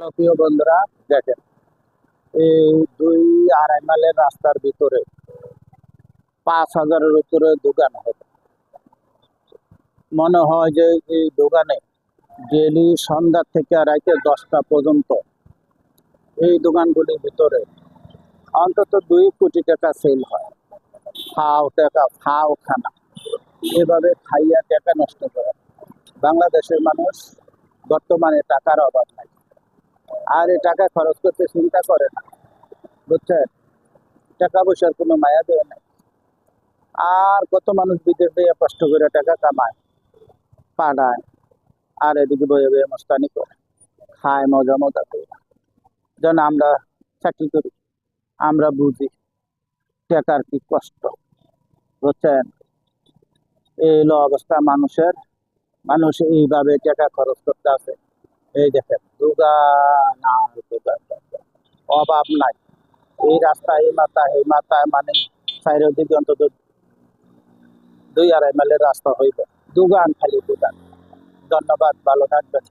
Hello প্রিয় বন্ধুরা, দেখেন এই 2-2.5 মাইলের রাস্তার ভিতরে 5,000-এর উপরে দোকান হবে। মনে হয় যে এই দোকানে ডেলি সন্ধ্যা থেকে রাতে 10টা পর্যন্ত এই দোকানগুলির ভিতরে অন্তত 2 কোটি টাকা সেল হয়। ফাও টাকা, ফাও খানা, এভাবে খাইয়া টাকা নষ্ট করে। বাংলাদেশের মানুষ বর্তমানে টাকার অভাব নাই, আর এই টাকা খরচ করতে চিন্তা করে না, বুঝছেন? টাকা পয়সার কোনো মায়া দেয় না। আর কত মানুষ বিদেশ দিয়ে কষ্ট করে টাকা কামায়, পাঠায়, আর এদিকে বয়ে বয়ে মস্তানি করে, খায় মজা মজা করে। যেন আমরা চাকরি করি, আমরা বুঝি টাকার কি কষ্ট, বুঝছেন? এই হলো অবস্থা মানুষের। মানুষ এইভাবে টাকা খরচ করতে আছে। এই দেখেন দোকান আর দোকান, অভাব নাই। এই রাস্তা এই মাথা মানে চারিদিকে অন্তত 2-2.5 মাইলের রাস্তা হইবে, দোকান খালি দোকান। ধন্যবাদ, ভালো থাকবেন।